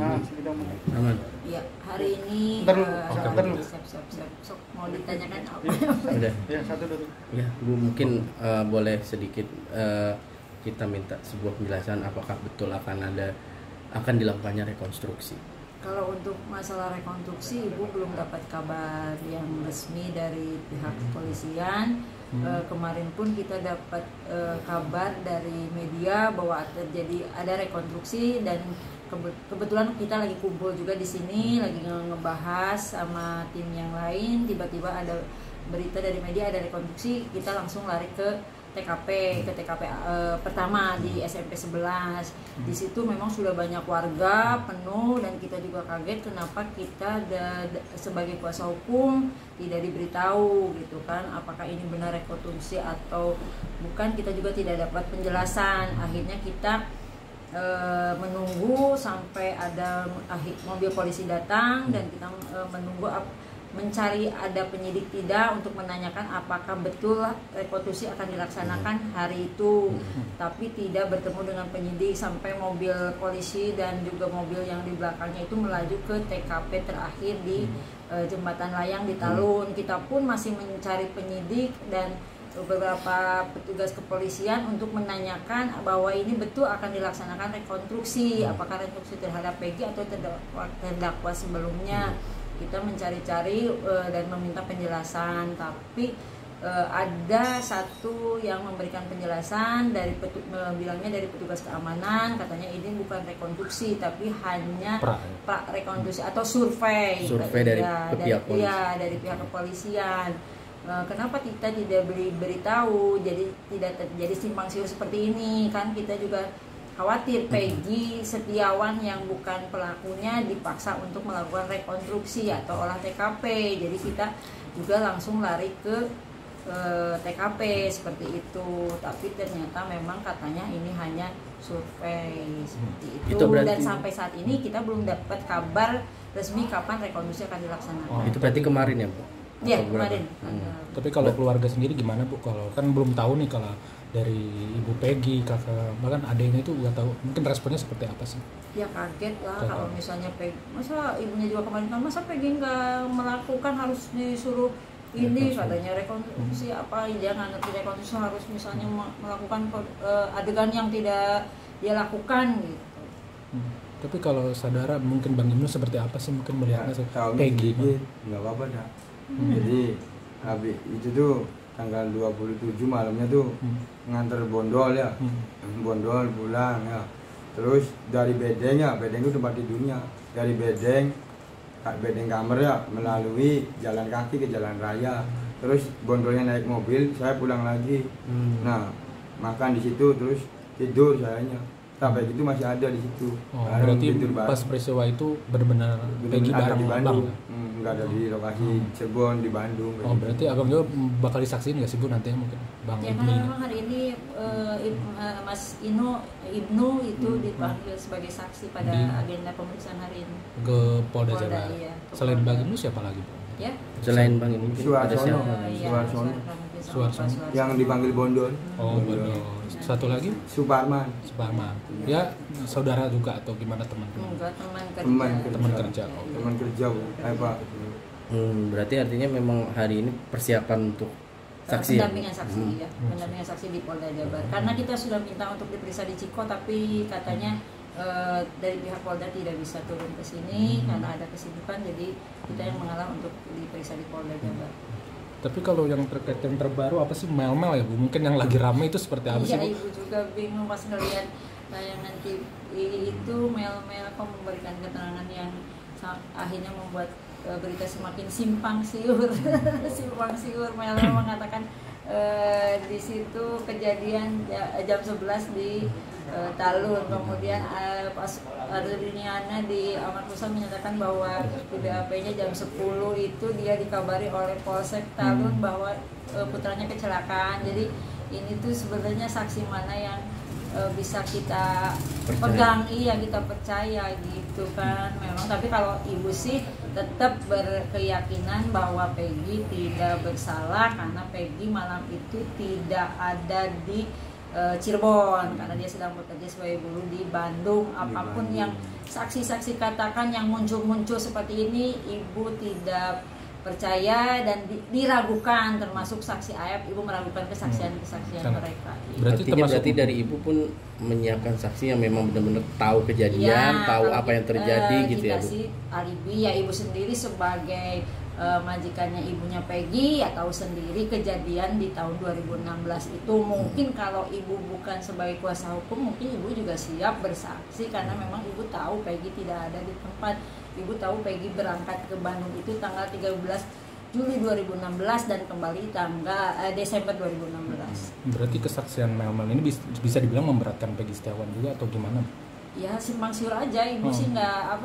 Aman. Ya, hari ini siap. Mau ditanyakan apa? Udah. Ya, satu dulu. Ya, Bu, mungkin boleh sedikit kita minta sebuah penjelasan apakah betul akan dilakukannya rekonstruksi. Kalau untuk masalah rekonstruksi, Ibu belum dapat kabar yang resmi dari pihak kepolisian. Kemarin pun kita dapat kabar dari media bahwa ada rekonstruksi, dan kebetulan kita lagi kumpul juga di sini, lagi ngebahas sama tim yang lain. Tiba-tiba ada berita dari media ada rekonstruksi, kita langsung lari ke TKP pertama di SMP 11. Di situ memang sudah banyak warga penuh, dan kita juga kaget kenapa kita sebagai kuasa hukum tidak diberitahu gitu kan, apakah ini benar rekonstruksi atau bukan. Kita juga tidak dapat penjelasan. Akhirnya kita menunggu sampai ada mobil polisi datang, dan kita menunggu mencari ada penyidik tidak untuk menanyakan apakah betul rekonstruksi akan dilaksanakan hari itu, tapi tidak bertemu dengan penyidik sampai mobil polisi dan juga mobil yang di belakangnya itu melaju ke TKP terakhir di Jembatan Layang di Talun. Kita pun masih mencari penyidik dan beberapa petugas kepolisian untuk menanyakan bahwa ini betul akan dilaksanakan rekonstruksi, apakah rekonstruksi terhadap Peggy atau terdakwa sebelumnya. Kita mencari-cari dan meminta penjelasan, tapi ada satu yang memberikan penjelasan bilangnya dari petugas keamanan, katanya ini bukan rekonstruksi tapi hanya rekonstruksi atau survei dari pihak polisi. Dari pihak kepolisian. Kenapa kita tidak beritahu, jadi tidak terjadi simpang siur seperti ini kan. Kita juga khawatir Peggy Setiawan yang bukan pelakunya dipaksa untuk melakukan rekonstruksi atau olah TKP. Jadi kita juga langsung lari ke TKP seperti itu. Tapi ternyata memang katanya ini hanya survei seperti itu. Dan sampai saat ini kita belum dapat kabar resmi kapan rekonstruksi akan dilaksanakan. Itu berarti kemarin ya, Bu? Iya, kemarin. Tapi kalau keluarga sendiri gimana, Bu? Kalau kan belum tahu nih, kalau dari Ibu Peggy, kakak, bahkan adiknya itu nggak tahu, mungkin responnya seperti apa sih? Ya kaget lah kalau misalnya Peggy, masa ibunya juga kemarin kan, masa Peggy nggak melakukan, harus disuruh ini katanya rekonstruksi apa, jangan nanti rekonstruksi harus misalnya melakukan adegan yang tidak dia lakukan gitu. Tapi kalau saudara mungkin Bang Ibnu seperti apa sih mungkin melihatnya Peggy? Nggak apa-apa dah. Jadi habis itu tuh tanggal 27 malamnya tuh nganter bondol ya, bondol pulang ya. Terus dari bedeng itu tempat tidurnya, dari bedeng kamar ya, melalui jalan kaki ke jalan raya. Terus bondolnya naik mobil, saya pulang lagi. Nah, makan di situ, terus tidur sayanya. Sampai gitu masih ada di situ. Berarti pas peristiwa itu benar-benar Peggy bareng di Bandung. Bang. Nggak ada di lokasi Cirebon, di Bandung. Berarti Abang juga bakal disaksiin nggak sih, Bu, nantinya mungkin Bang ya, Ibnu? karena memang hari ini Mas Ibnu itu dipanggil sebagai saksi pada agenda pemeriksaan hari ini ke Polda Jabar. Iya, selain Bang Ibnu siapa lagi, Bu? Ya? Selain Bang Ibnu ada siapa? Suarsono yang dipanggil Bondol. Bondol. Satu lagi Suparman. Ya saudara juga atau gimana, teman? Enggak, teman kerja. Teman kerja, Bu. Pak. Berarti artinya memang hari ini persiapan untuk saksi pendampingan saksi ya, pendampingan saksi di Polda Jabar. Karena kita sudah minta untuk diperiksa di Ciko, tapi katanya dari pihak Polda tidak bisa turun ke sini karena ada kesibukan, jadi kita yang mengalah untuk diperiksa di Polda Jabar. Tapi kalau yang terkait yang terbaru apa sih, mel-mel ya, Bu? Mungkin yang lagi ramai itu seperti apa sih, Bu? Iya, Ibu juga bingung pas ngelihat tayangan TV itu, mel-mel kok memberikan keterangan yang akhirnya membuat berita semakin simpang siur. Simpang siur. Mel mengatakan di situ kejadian jam 11 di Talun, kemudian pas Adriana di Ahmad Musa menyatakan bahwa di BAP-nya jam 10 itu dia dikabari oleh Polsek Talun bahwa putranya kecelakaan. Jadi ini tuh sebenarnya saksi mana yang bisa kita pegang, kita percaya gitu kan memang. Tapi kalau ibu sih tetap berkeyakinan bahwa Peggy tidak bersalah, karena Peggy malam itu tidak ada di Cirebon karena dia sedang bekerja sebagai buruh di Bandung. Apapun yang saksi-saksi katakan yang muncul-muncul seperti ini, ibu tidak percaya dan diragukan, termasuk saksi Ayap, ibu meragukan kesaksian-kesaksian mereka. Berarti dari ibu pun menyiapkan saksi yang memang benar-benar tahu kejadian, tahu apa yang terjadi gitu ya, Bu. Dikasih alibi ya ibu sendiri sebagai majikannya ibunya Peggy ya tahu sendiri kejadian di tahun 2016 itu. Mungkin kalau ibu bukan sebagai kuasa hukum, mungkin ibu juga siap bersaksi karena memang ibu tahu Peggy tidak ada di tempat. Ibu tahu Peggy berangkat ke Bandung itu tanggal 13 Juli 2016 dan kembali tanggal Desember 2016. Berarti kesaksian Mel ini bisa dibilang memberatkan Peggy Setiawan juga atau gimana? Ya simpang siur aja, ibu sih nggak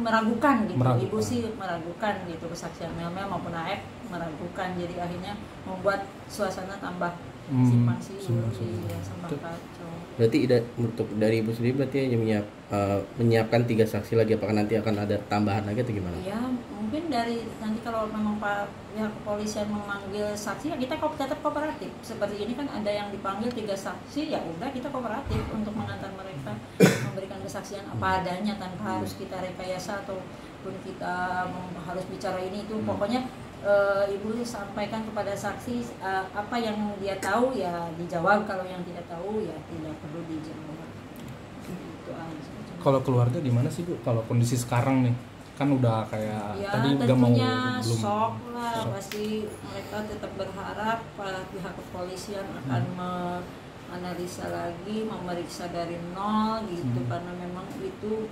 meragukan gitu. Ibu sih meragukan gitu, kesaksian Mel maupun Aep meragukan, jadi akhirnya membuat suasana tambah simpang siur, tambah kacau. Berarti untuk dari ibu sendiri berarti hanya menyiapkan 3 saksi lagi, apakah nanti akan ada tambahan lagi atau gimana? Ya mungkin dari nanti kalau memang pihak kepolisian memanggil saksi ya kita tetap kooperatif. Seperti ini kan ada yang dipanggil 3 saksi, ya udah kita kooperatif untuk mengantar mereka memberikan kesaksian apa adanya tanpa harus kita rekayasa ataupun kita harus bicara ini itu. Pokoknya ibu sampaikan kepada saksi apa yang dia tahu ya dijawab, kalau yang tidak tahu ya tidak perlu dijawab. Itu aja. Kalau keluarga gimana sih Bu? Kalau kondisi sekarang nih kan udah kayak ya, tadi udah mau belum shock lah, pasti mereka tetap berharap pihak kepolisian akan menganalisa lagi, memeriksa dari nol gitu karena memang itu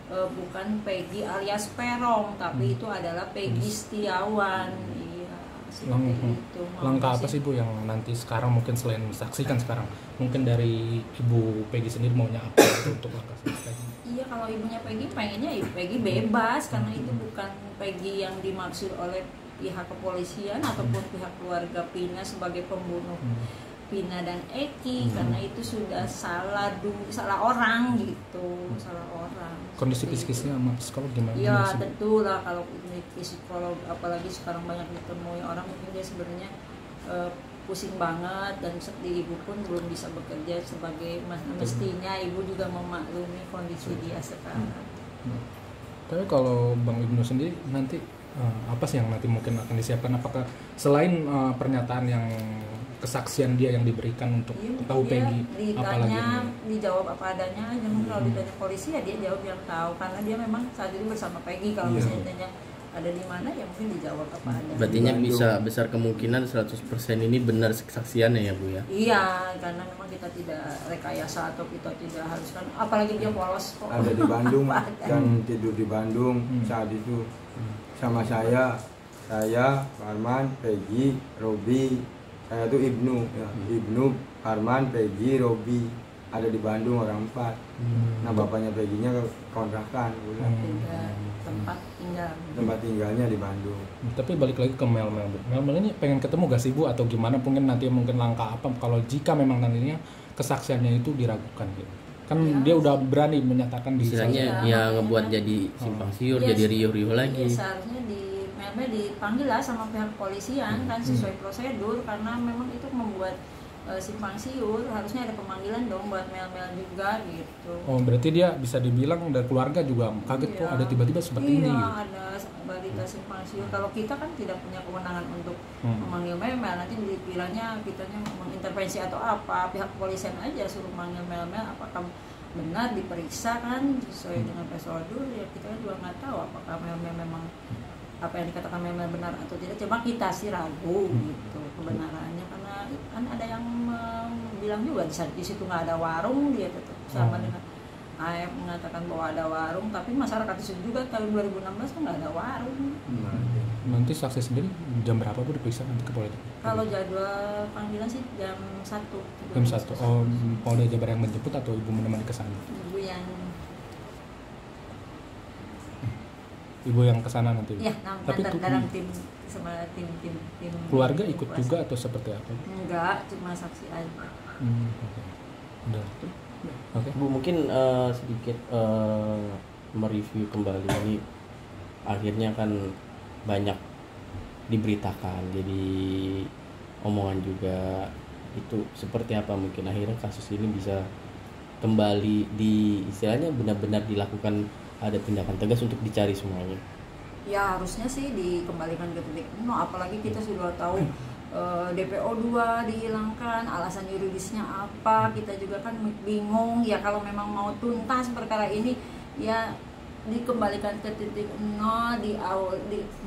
bukan Peggy alias Perong, tapi itu adalah Peggy Setiawan. Iya, itu. Langkah apa sih Bu yang nanti sekarang mungkin selain saksikan sekarang, mungkin dari Ibu Peggy sendiri maunya apa untuk langkah selanjutnya? Iya, kalau ibunya Peggy pengennya Peggy bebas karena itu bukan Peggy yang dimaksud oleh pihak kepolisian ataupun pihak keluarga Pina sebagai pembunuh Pina dan Eki, karena itu sudah salah orang gitu, salah orang. Kondisi psikisnya sama psikolog gimana? Ya tentu lah, kalau psikolog apalagi sekarang banyak ditemui orang, mungkin dia sebenarnya pusing banget dan sedih. Ibu pun belum bisa bekerja sebagai mestinya, ibu juga memaklumi kondisi dia sekarang. Tapi kalau Bang Ibnu sendiri nanti apa sih yang nanti mungkin akan disiapkan? Apakah selain pernyataan yang kesaksian dia yang diberikan untuk tahu Peggy, apalagi dijawab apa adanya aja. Mungkin kalau ditanya polisi ya dia jawab yang tahu karena dia memang saat itu bersama Peggy. Kalau misalnya ditanya ada di mana ya mungkin dijawab apa adanya. Berarti bisa besar kemungkinan 100% ini benar kesaksiannya ya Bu ya? Iya, karena memang kita tidak rekayasa atau kita tidak haruskan, apalagi dia polos kok. Ada di Bandung dan tidur di Bandung saat itu sama saya, Arman, Peggy, Robi. Saya tuh Ibnu, ya. Ibnu, Arman, Peggy, Robi ada di Bandung orang 4. Nah bapaknya Peggy-nya kontrakan, tempat tinggalnya di Bandung. Tapi balik lagi ke Mel ini pengen ketemu gak sih Bu atau gimana? Mungkin langkah apa kalau jika memang nantinya kesaksiannya itu diragukan gitu? Kan dia udah berani menyatakan di istilahnya ya ngebuat jadi simpang siur, jadi riuh-riuh lagi. Seharusnya dipanggil lah sama pihak kepolisian kan sesuai prosedur, karena memang itu membuat simpang siur, harusnya ada pemanggilan dong buat Mel juga gitu. Oh berarti dia bisa dibilang dari keluarga juga kaget kok ada tiba-tiba seperti ini. Iya, ada berita simpang siur. Kalau kita kan tidak punya kewenangan untuk memanggil Mel, nanti dikiranya kitanya mengintervensi atau apa. Pihak kepolisian aja suruh manggil Mel, apakah benar diperiksa kan sesuai dengan prosedur, ya kita juga nggak tahu apakah Mel memang apa yang dikatakan Mel benar atau tidak. Coba kita sih ragu gitu kebenarannya, karena kan ada yang bilang juga di situ nggak ada warung, dia tetap sama dengan Aep mengatakan bahwa ada warung, tapi masyarakat di situ juga tahun 2016 kan nggak ada warung. Nanti saksi sendiri jam berapa Bu diperiksa nanti ke Polda? Kalau jadwal panggilan sih jam 1. Jam 1. Oh, Polda Jabar yang menjemput atau Ibu menemani ke sana? Ibu yang ke sana nanti. Iya, tapi dalam tim sama tim keluarga ikut kuasa juga atau seperti apa? Enggak, cuma saksi aja. Okay. Udah. Okay. Bu mungkin sedikit mereview kembali ini, akhirnya kan banyak diberitakan, jadi omongan juga itu seperti apa mungkin akhirnya kasus ini bisa kembali di istilahnya benar-benar dilakukan ada tindakan tegas untuk dicari semuanya. Ya harusnya sih dikembalikan ke titik nol, apalagi kita sudah tahu DPO 2 dihilangkan, alasan yuridisnya apa, kita juga kan bingung ya. Kalau memang mau tuntas perkara ini ya dikembalikan ke titik nol,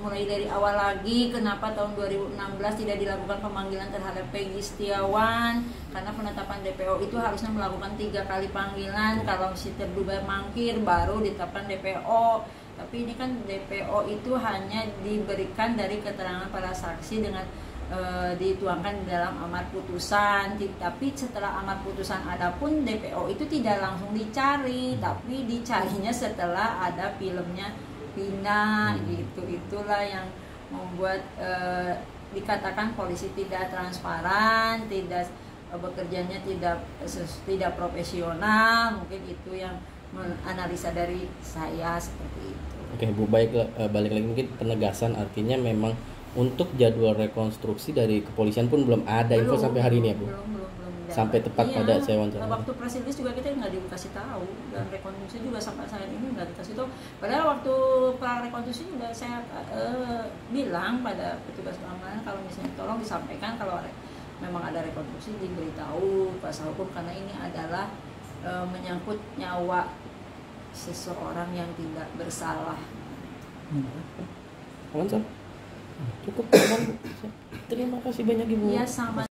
mulai dari awal lagi. Kenapa tahun 2016 tidak dilakukan pemanggilan terhadap Peggy Setiawan, karena penetapan DPO itu harusnya melakukan 3 kali panggilan, kalau si terduga mangkir baru ditetapkan DPO. Tapi ini kan DPO itu hanya diberikan dari keterangan para saksi dengan dituangkan di dalam amar putusan. Tapi setelah amar putusan ada pun DPO itu tidak langsung dicari, tapi dicarinya setelah ada filmnya Vina gitu. Itulah yang membuat dikatakan polisi tidak transparan, tidak bekerjanya tidak profesional. Mungkin itu yang menganalisa dari saya seperti itu. Oke Bu, balik lagi mungkin penegasan, artinya memang untuk jadwal rekonstruksi dari kepolisian pun belum ada info sampai hari ini ya Bu? Belum. Sampai tepat pada saya wawancara. Waktu press release juga kita nggak dikasih tahu, dan rekonstruksi juga sampai saat ini nggak dikasih tahu. Padahal waktu pra rekonstruksi juga saya bilang pada petugas keamanan kalau misalnya tolong disampaikan kalau memang ada rekonstruksi diberitahu kuasa hukum, karena ini adalah menyangkut nyawa seseorang yang tidak bersalah. Cukup. Terima kasih banyak Ibu. Ya sama.